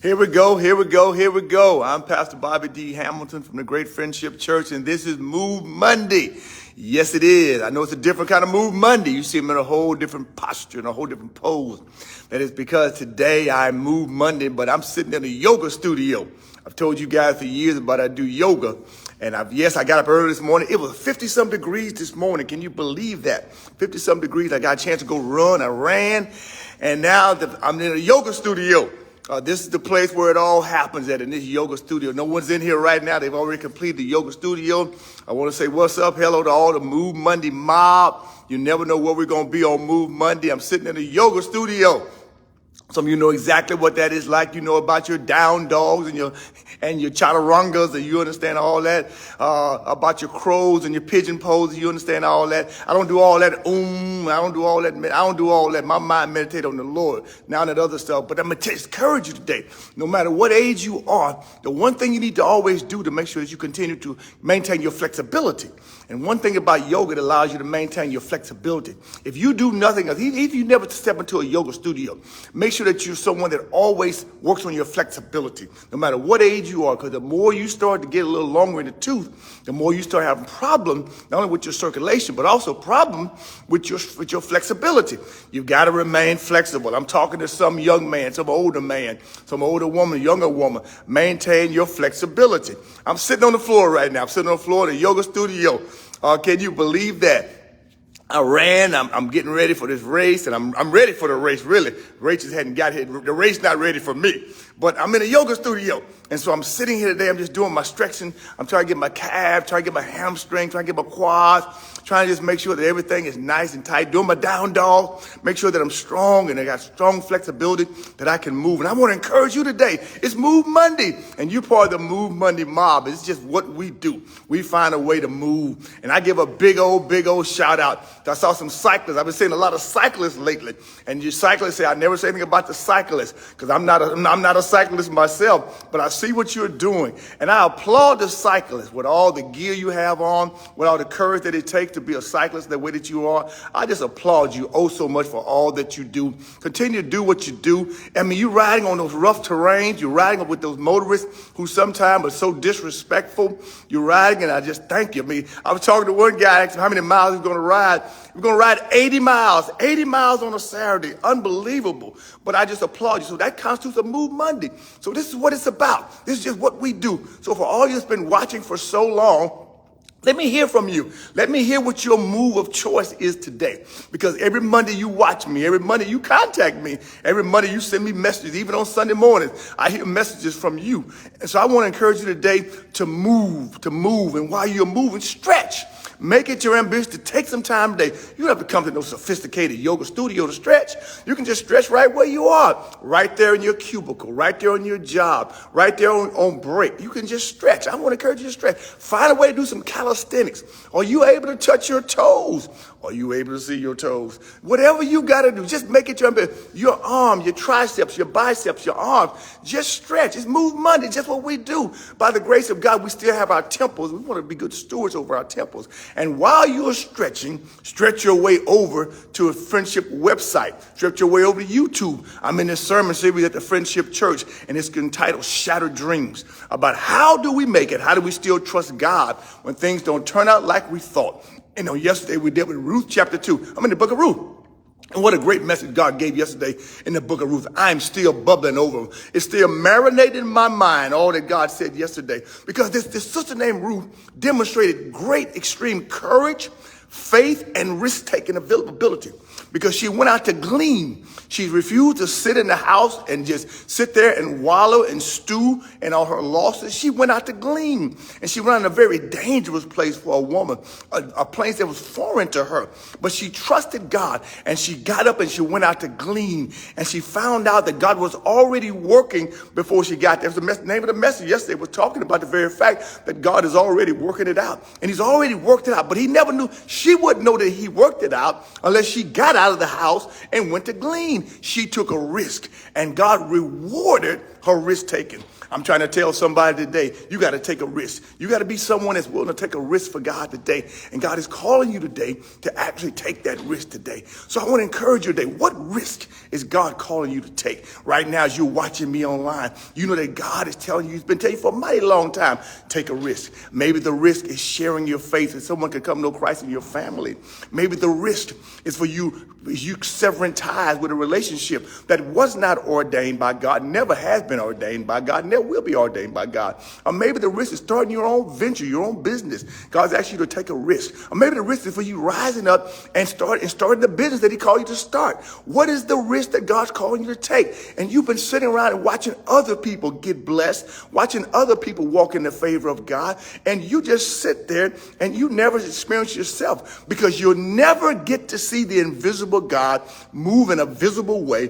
Here we go, here we go, here we go. I'm Pastor Bobby D. Hamilton from the Great Friendship Church, and this is Move Monday. Yes, it is. I know it's a different kind of Move Monday. You see me in a whole different posture, in a whole different pose. That is because today I Move Monday, but I'm sitting in a yoga studio. I've told you guys for years about I do yoga. And I got up early this morning. It was 50-some degrees this morning. Can you believe that? 50-some degrees. I got a chance to go run. I ran. And now I'm in a yoga studio. This is the place where it all happens in this yoga studio. No one's in here right now. They've already completed the yoga studio. I want to say what's up, hello to all the Move Monday mob. You never know where we're going to be on Move Monday. I'm sitting in a yoga studio. Some of you know exactly what that is like. You know about your down dogs and your chaturangas, and you understand all that. About your crows and your pigeon poses, you understand all that. I don't do all that. I don't do all that. I don't do all that. My mind meditate on the Lord. Now that other stuff. But I'm going to encourage you today. No matter what age you are, the one thing you need to always do to make sure that you continue to maintain your flexibility. And one thing about yoga that allows you to maintain your flexibility. If you do nothing else, if you never step into a yoga studio, make sure that you're someone that always works on your flexibility, no matter what age you are, because the more you start to get a little longer in the tooth, the more you start having problems, not only with your circulation, but also problem with your flexibility. You've got to remain flexible. I'm talking to some young man, some older woman, younger woman. Maintain your flexibility. I'm sitting on the floor right now. I'm sitting on the floor in a yoga studio. Can you believe that? I ran. I'm getting ready for this race, and I'm ready for the race, really. The race just hadn't got here. The race not ready for me. But I'm in a yoga studio, and so I'm sitting here today. I'm just doing my stretching. I'm trying to get my calf, trying to get my hamstring, trying to get my quads, trying to just make sure that everything is nice and tight. Doing my down dog, make sure that I'm strong and I got strong flexibility that I can move. And I want to encourage you today. It's Move Monday, and you're part of the Move Monday mob. It's just what we do. We find a way to move. And I give a big old shout out. I saw some cyclists. I've been seeing a lot of cyclists lately. And you cyclists say, I never say anything about the cyclists because I'm not a cyclist myself, but I see what you're doing. And I applaud the cyclists with all the gear you have on, with all the courage that it takes to be a cyclist the way that you are. I just applaud you oh so much for all that you do. Continue to do what you do. I mean, you're riding on those rough terrains. You're riding with those motorists who sometimes are so disrespectful. You're riding, and I just thank you. I mean, I was talking to one guy, asking him how many miles he's going to ride. We're going to ride 80 miles on a Saturday. Unbelievable. But I just applaud you. So that constitutes a Move Monday. So this is what it's about. This is just what we do. So for all you that's been watching for so long, let me hear from you. Let me hear what your move of choice is today. Because every Monday you watch me, every Monday you contact me, every Monday you send me messages, even on Sunday mornings, I hear messages from you. And so I want to encourage you today to move. And while you're moving, stretch. Make it your ambition to take some time today. You don't have to come to no sophisticated yoga studio to stretch. You can just stretch right where you are, right there in your cubicle, right there on your job, right there on break. You can just stretch. I want to encourage you to stretch. Find a way to do some calisthenics. Are you able to touch your toes? Are you able to see your toes? Whatever you got to do, just make it your ambition. Your arm, your triceps, your biceps, your arms, just stretch. It's Move Monday, just what we do. By the grace of God, we still have our temples. We want to be good stewards over our temples. And while you're stretching, stretch your way over to a Friendship website. Stretch your way over to YouTube. I'm in this sermon series at the Friendship Church, and it's entitled Shattered Dreams, about how do we make it? How do we still trust God when things don't turn out like we thought? You know, yesterday we did with Ruth chapter 2. I'm in the book of Ruth. And what a great message God gave yesterday in the book of Ruth. I'm still bubbling over. It's still marinating in my mind, all that God said yesterday. Because this sister named Ruth demonstrated great extreme courage, faith, and risk-taking ability. Because she went out to glean. She refused to sit in the house and just sit there and wallow and stew in all her losses. She went out to glean. And she went in a very dangerous place for a woman, a place that was foreign to her. But she trusted God, and she got up and she went out to glean. And she found out that God was already working before she got there. The name of the message yesterday was talking about the very fact that God is already working it out. And he's already worked it out. But he never knew, she wouldn't know that he worked it out unless she got out of the house and went to glean. She took a risk, and God rewarded her risk taking. I'm trying to tell somebody today, you got to take a risk. You got to be someone that's willing to take a risk for God today. And God is calling you today to actually take that risk today. So I want to encourage you today. What risk is God calling you to take? Right now, as you're watching me online, you know that God is telling you, he's been telling you for a mighty long time, take a risk. Maybe the risk is sharing your faith and someone can come to know Christ in your family. Maybe the risk is for you severing ties with a relationship that was not ordained by God, never has been ordained by God, never will be ordained by God. Or maybe the risk is starting your own venture, your own business. God's asked you to take a risk. Or maybe the risk is for you rising up and starting the business that he called you to start. What is the risk that God's calling you to take? And you've been sitting around and watching other people get blessed, watching other people walk in the favor of God, and you just sit there and you never experience yourself because you'll never get to see the invisible God move in a visible way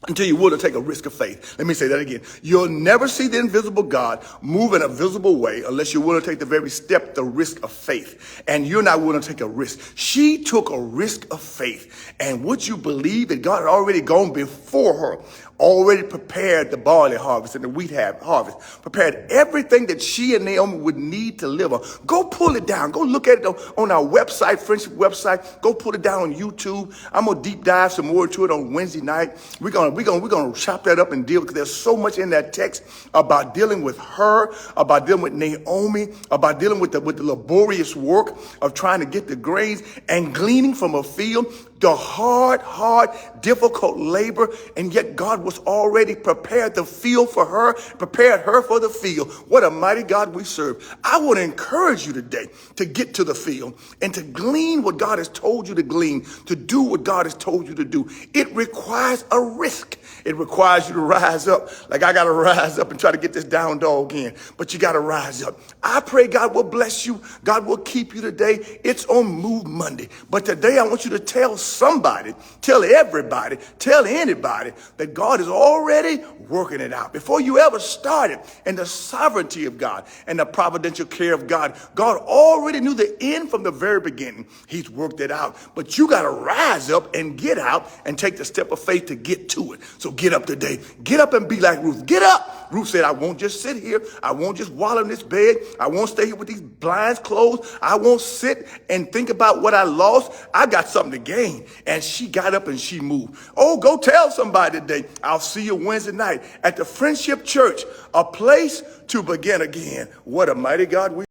until you're willing to take a risk of faith. Let me say that again. You'll never see the invisible God move in a visible way unless you're willing to take the very step, the risk of faith. And you're not willing to take a risk. She took a risk of faith. And would you believe that God had already gone before her, already prepared the barley harvest and the wheat harvest, prepared everything that she and Naomi would need to live on. Go pull it down. Go look at it on our website, Friendship website. Go pull it down on YouTube. I'm going to deep dive some more into it on Wednesday night. We're going to chop that up and deal, because there's so much in that text about dealing with her, about dealing with Naomi, about dealing with the laborious work of trying to get the grains and gleaning from a field, the hard, difficult labor, and yet God was already prepared the field for her, prepared her for the field. What a mighty God we serve. I want to encourage you today to get to the field and to glean what God has told you to glean, to do what God has told you to do. It requires a risk. It requires you to rise up. Like I got to rise up and try to get this down dog in, but you got to rise up. I pray God will bless you. God will keep you today. It's on Move Monday. But today I want you to tell somebody, tell everybody, tell anybody that God is already working it out. Before you ever started, in the sovereignty of God and the providential care of God, God already knew the end from the very beginning. He's worked it out. But you got to rise up and get out and take the step of faith to get to it. So get up today. Get up and be like Ruth. Get up. Ruth said, I won't just sit here. I won't just wallow in this bed. I won't stay here with these blinds closed. I won't sit and think about what I lost. I got something to gain. And she got up and she moved. Oh, go tell somebody today. I'll see you Wednesday night at the Friendship Church, a place to begin again. What a mighty God we